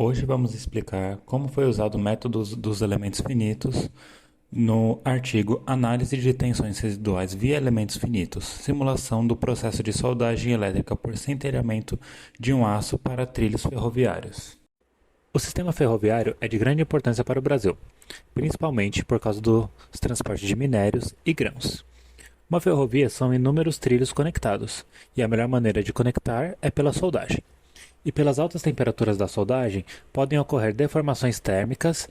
Hoje vamos explicar como foi usado o método dos elementos finitos no artigo Análise de tensões residuais via elementos finitos, simulação do processo de soldagem elétrica por centelhamento de um aço para trilhos ferroviários. O sistema ferroviário é de grande importância para o Brasil, principalmente por causa dos transportes de minérios e grãos. Uma ferrovia são inúmeros trilhos conectados, e a melhor maneira de conectar é pela soldagem. E pelas altas temperaturas da soldagem, podem ocorrer deformações térmicas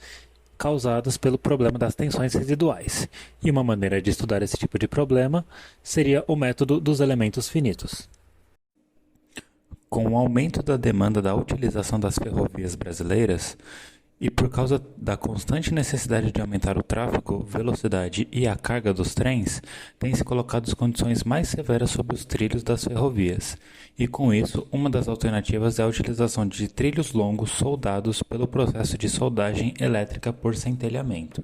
causadas pelo problema das tensões residuais. E uma maneira de estudar esse tipo de problema seria o método dos elementos finitos. Com o aumento da demanda da utilização das ferrovias brasileiras, e por causa da constante necessidade de aumentar o tráfego, velocidade e a carga dos trens, têm-se colocado condições mais severas sobre os trilhos das ferrovias, e com isso, uma das alternativas é a utilização de trilhos longos soldados pelo processo de soldagem elétrica por centelhamento.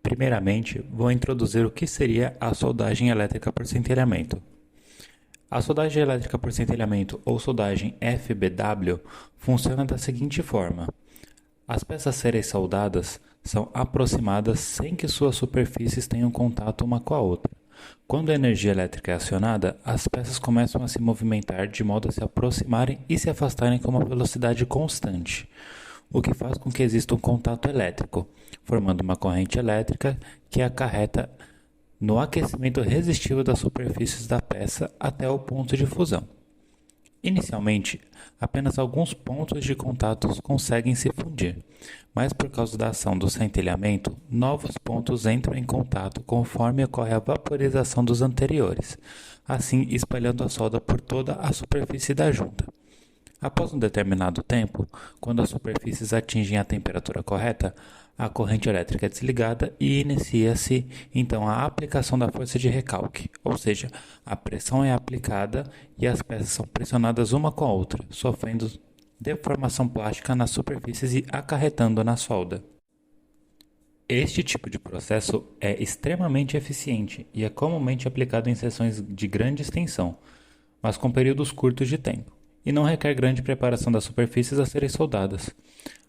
Primeiramente, vou introduzir o que seria a soldagem elétrica por centelhamento. A soldagem elétrica por centelhamento, ou soldagem FBW, funciona da seguinte forma. As peças a serem soldadas são aproximadas sem que suas superfícies tenham contato uma com a outra. Quando a energia elétrica é acionada, as peças começam a se movimentar de modo a se aproximarem e se afastarem com uma velocidade constante, o que faz com que exista um contato elétrico, formando uma corrente elétrica que acarreta no aquecimento resistível das superfícies da peça até o ponto de fusão. Inicialmente, apenas alguns pontos de contato conseguem se fundir, mas por causa da ação do centelhamento, novos pontos entram em contato conforme ocorre a vaporização dos anteriores, assim espalhando a solda por toda a superfície da junta. Após um determinado tempo, quando as superfícies atingem a temperatura correta, a corrente elétrica é desligada e inicia-se então a aplicação da força de recalque, ou seja, a pressão é aplicada e as peças são pressionadas uma com a outra, sofrendo deformação plástica nas superfícies e acarretando na solda. Este tipo de processo é extremamente eficiente e é comumente aplicado em seções de grande extensão, mas com períodos curtos de tempo, e não requer grande preparação das superfícies a serem soldadas.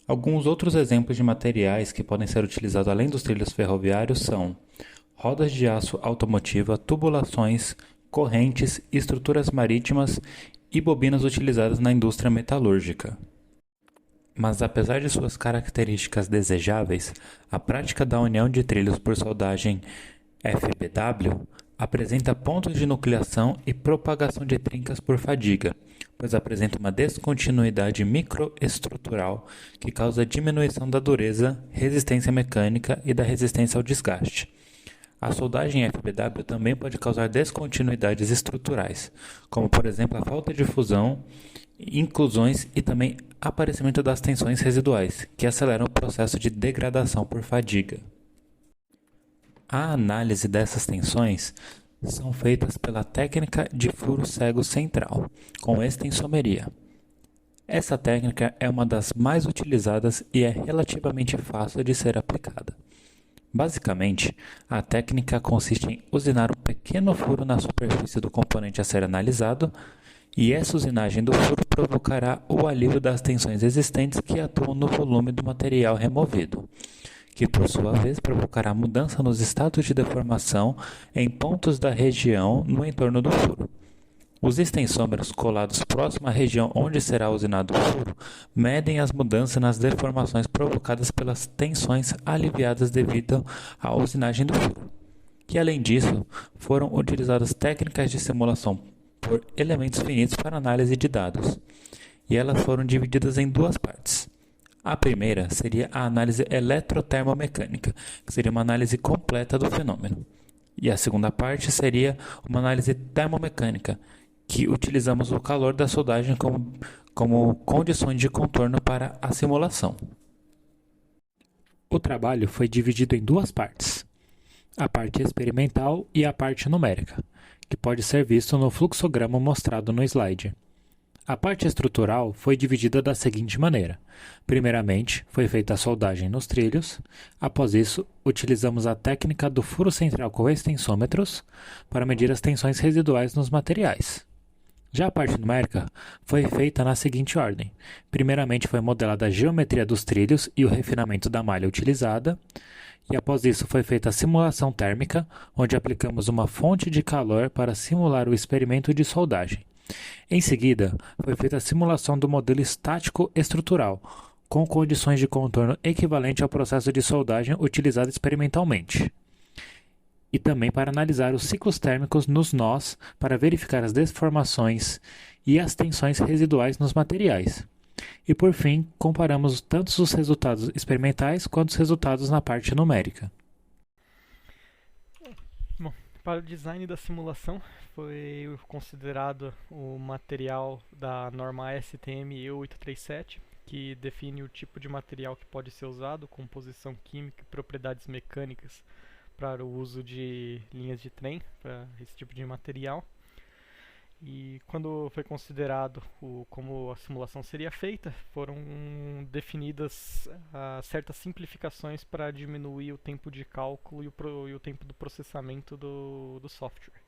Alguns outros exemplos de materiais que podem ser utilizados além dos trilhos ferroviários são rodas de aço automotiva, tubulações, correntes, estruturas marítimas e bobinas utilizadas na indústria metalúrgica. Mas apesar de suas características desejáveis, a prática da união de trilhos por soldagem FBW apresenta pontos de nucleação e propagação de trincas por fadiga, pois apresenta uma descontinuidade microestrutural que causa diminuição da dureza, resistência mecânica e da resistência ao desgaste. A soldagem FBW também pode causar descontinuidades estruturais, como por exemplo a falta de fusão, inclusões e também aparecimento das tensões residuais, que aceleram o processo de degradação por fadiga. A análise dessas tensões são feitas pela técnica de furo cego central, com extensomeria. Essa técnica é uma das mais utilizadas e é relativamente fácil de ser aplicada. Basicamente, a técnica consiste em usinar um pequeno furo na superfície do componente a ser analisado, e essa usinagem do furo provocará o alívio das tensões existentes que atuam no volume do material removido, que por sua vez provocará mudança nos estados de deformação em pontos da região no entorno do furo. Os extensômeros colados próximo à região onde será usinado o furo medem as mudanças nas deformações provocadas pelas tensões aliviadas devido à usinagem do furo. E além disso, foram utilizadas técnicas de simulação por elementos finitos para análise de dados, e elas foram divididas em duas partes. A primeira seria a análise eletrotermomecânica, que seria uma análise completa do fenômeno. E a segunda parte seria uma análise termomecânica, que utilizamos o calor da soldagem como condições de contorno para a simulação. O trabalho foi dividido em duas partes, a parte experimental e a parte numérica, que pode ser visto no fluxograma mostrado no slide. A parte estrutural foi dividida da seguinte maneira. Primeiramente, foi feita a soldagem nos trilhos. Após isso, utilizamos a técnica do furo central com extensômetros para medir as tensões residuais nos materiais. Já a parte numérica foi feita na seguinte ordem. Primeiramente foi modelada a geometria dos trilhos e o refinamento da malha utilizada, e após isso foi feita a simulação térmica, onde aplicamos uma fonte de calor para simular o experimento de soldagem. Em seguida, foi feita a simulação do modelo estático estrutural, com condições de contorno equivalente ao processo de soldagem utilizado experimentalmente. E também para analisar os ciclos térmicos nos nós para verificar as deformações e as tensões residuais nos materiais. E por fim, comparamos tanto os resultados experimentais quanto os resultados na parte numérica. Bom, para o design da simulação, foi considerado o material da norma STM E837, que define o tipo de material que pode ser usado, composição química e propriedades mecânicas para o uso de linhas de trem, para esse tipo de material. E quando foi considerado como a simulação seria feita, foram definidas certas simplificações para diminuir o tempo de cálculo e o tempo do processamento do software.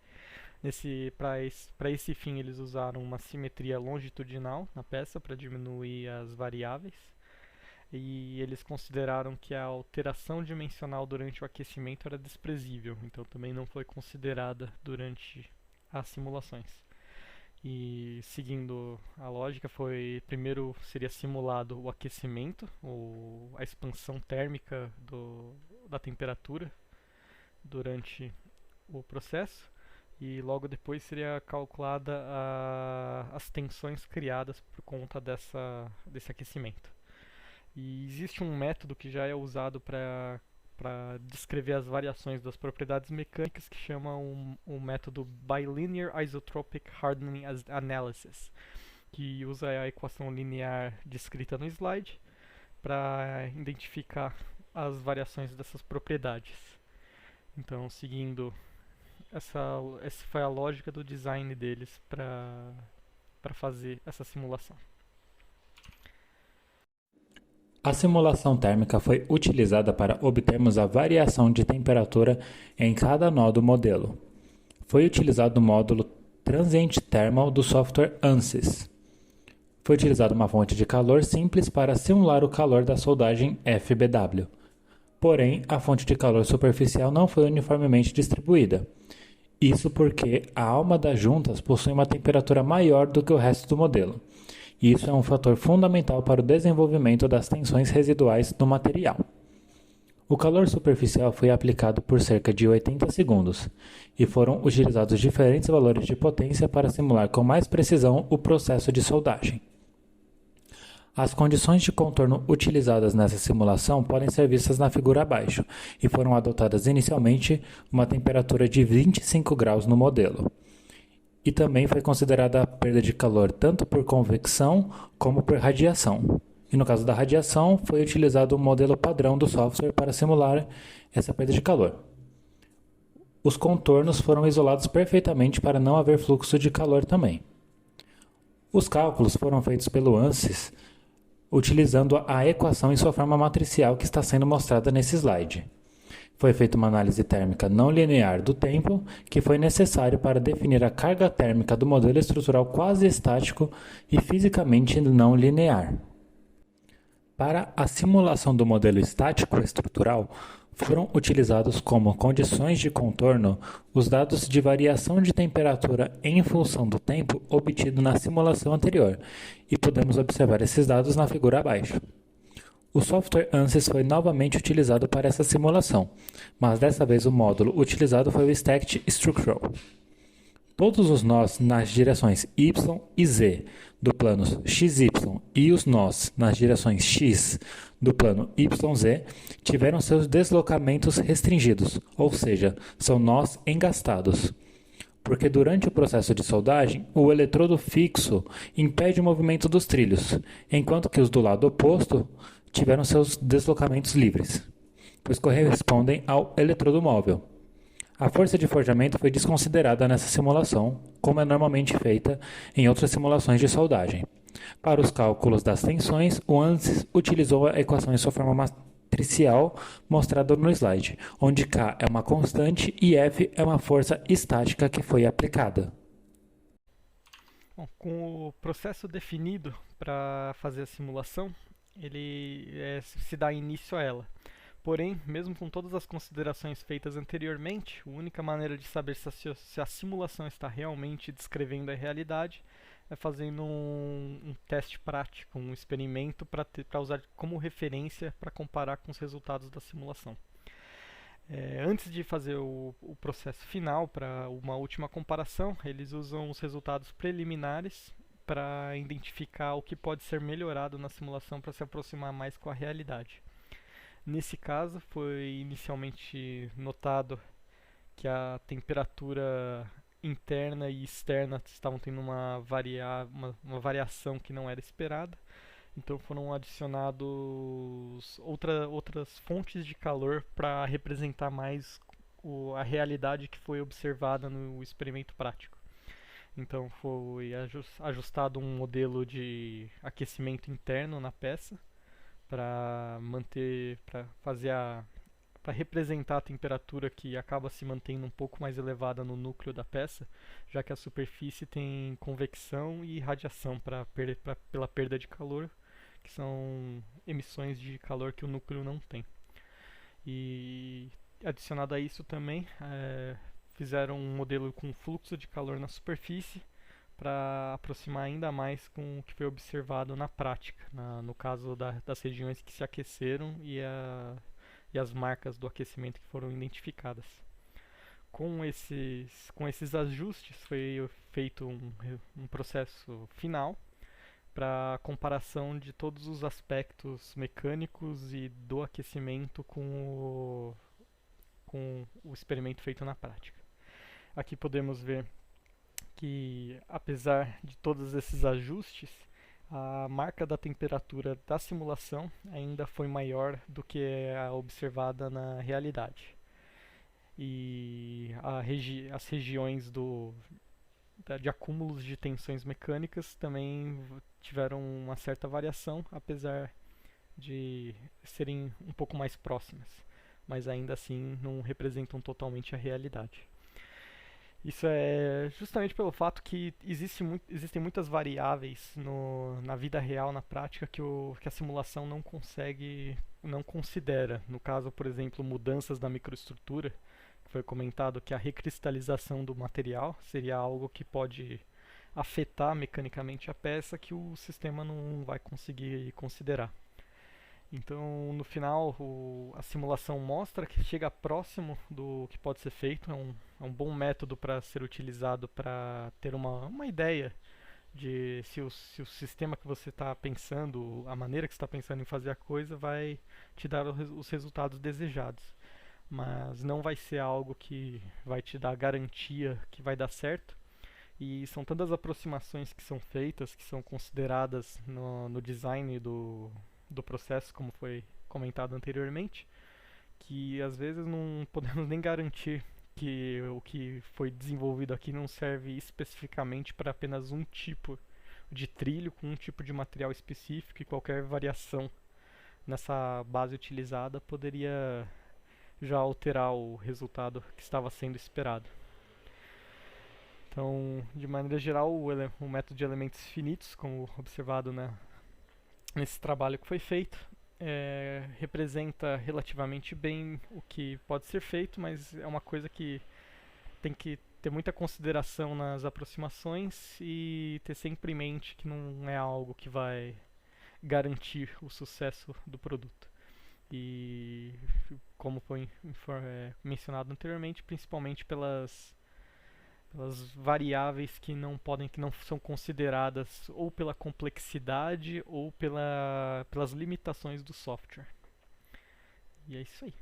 Para esse fim, eles usaram uma simetria longitudinal na peça para diminuir as variáveis. E eles consideraram que a alteração dimensional durante o aquecimento era desprezível, então também não foi considerada durante as simulações. E seguindo a lógica, primeiro seria simulado o aquecimento, ou a expansão térmica da temperatura durante o processo, e logo depois seria calculada as tensões criadas por conta desse aquecimento. E existe um método que já é usado para descrever as variações das propriedades mecânicas que chama o método Bilinear Isotropic Hardening Analysis, que usa a equação linear descrita no slide para identificar as variações dessas propriedades. Então, seguindo essa foi a lógica do design deles para fazer essa simulação. A simulação térmica foi utilizada para obtermos a variação de temperatura em cada nó do modelo. Foi utilizado o módulo Transient Thermal do software ANSYS. Foi utilizada uma fonte de calor simples para simular o calor da soldagem FBW. Porém, a fonte de calor superficial não foi uniformemente distribuída. Isso porque a alma das juntas possui uma temperatura maior do que o resto do modelo. E isso é um fator fundamental para o desenvolvimento das tensões residuais do material. O calor superficial foi aplicado por cerca de 80 segundos e foram utilizados diferentes valores de potência para simular com mais precisão o processo de soldagem. As condições de contorno utilizadas nessa simulação podem ser vistas na figura abaixo e foram adotadas inicialmente uma temperatura de 25 graus no modelo. E também foi considerada a perda de calor tanto por convecção como por radiação. E no caso da radiação, foi utilizado o modelo padrão do software para simular essa perda de calor. Os contornos foram isolados perfeitamente para não haver fluxo de calor também. Os cálculos foram feitos pelo ANSYS utilizando a equação em sua forma matricial que está sendo mostrada nesse slide. Foi feita uma análise térmica não linear do tempo, que foi necessário para definir a carga térmica do modelo estrutural quase estático e fisicamente não linear. Para a simulação do modelo estático estrutural, foram utilizados como condições de contorno os dados de variação de temperatura em função do tempo obtido na simulação anterior, e podemos observar esses dados na figura abaixo. O software ANSYS foi novamente utilizado para essa simulação, mas dessa vez o módulo utilizado foi o Stacked Structural. Todos os nós nas direções Y e Z do plano XY e os nós nas direções X do plano YZ tiveram seus deslocamentos restringidos, ou seja, são nós engastados. Porque durante o processo de soldagem, o eletrodo fixo impede o movimento dos trilhos, enquanto que os do lado oposto tiveram seus deslocamentos livres, pois correspondem ao eletrodo móvel. A força de forjamento foi desconsiderada nessa simulação, como é normalmente feita em outras simulações de soldagem. Para os cálculos das tensões, o ANSYS utilizou a equação em sua forma matricial mostrada no slide, onde K é uma constante e F é uma força estática que foi aplicada. Bom, com o processo definido para fazer a simulação, ele se dá início a ela. Porém, mesmo com todas as considerações feitas anteriormente, a única maneira de saber se a simulação está realmente descrevendo a realidade é fazendo um teste prático, um experimento para usar como referência para comparar com os resultados da simulação. Antes de fazer o processo final para uma última comparação, eles usam os resultados preliminares para identificar o que pode ser melhorado na simulação para se aproximar mais com a realidade. Nesse caso, foi inicialmente notado que a temperatura interna e externa estavam tendo uma variação que não era esperada. Então foram adicionados outras fontes de calor para representar mais a realidade que foi observada no experimento prático. Então foi ajustado um modelo de aquecimento interno na peça para para representar a temperatura que acaba se mantendo um pouco mais elevada no núcleo da peça, já que a superfície tem convecção e radiação pela perda de calor, que são emissões de calor que o núcleo não tem. E adicionado a isso também, fizeram um modelo com fluxo de calor na superfície para aproximar ainda mais com o que foi observado na prática, no caso das regiões que se aqueceram e as marcas do aquecimento que foram identificadas. Com esses ajustes foi feito um processo final para comparação de todos os aspectos mecânicos e do aquecimento com o experimento feito na prática. Aqui podemos ver que, apesar de todos esses ajustes, a marca da temperatura da simulação ainda foi maior do que a observada na realidade. E as regiões de acúmulos de tensões mecânicas também tiveram uma certa variação, apesar de serem um pouco mais próximas, mas ainda assim não representam totalmente a realidade. Isso é justamente pelo fato que existem muitas variáveis na vida real, na prática, que a simulação não considera. No caso, por exemplo, mudanças da microestrutura, que foi comentado que a recristalização do material seria algo que pode afetar mecanicamente a peça que o sistema não vai conseguir considerar. Então, no final, a simulação mostra que chega próximo do que pode ser feito. É um bom método para ser utilizado para ter uma ideia de se o sistema que você está pensando, a maneira que você está pensando em fazer a coisa, vai te dar os resultados desejados. Mas não vai ser algo que vai te dar garantia que vai dar certo. E são tantas aproximações que são feitas, que são consideradas no design do processo, como foi comentado anteriormente, que às vezes não podemos nem garantir que o que foi desenvolvido aqui não serve especificamente para apenas um tipo de trilho com um tipo de material específico, e qualquer variação nessa base utilizada poderia já alterar o resultado que estava sendo esperado. Então, de maneira geral, o método de elementos finitos, como observado nesse trabalho que foi feito, representa relativamente bem o que pode ser feito, mas é uma coisa que tem que ter muita consideração nas aproximações e ter sempre em mente que não é algo que vai garantir o sucesso do produto. E como foi mencionado anteriormente, principalmente pelas variáveis que não são consideradas ou pela complexidade ou pelas limitações do software. E é isso aí.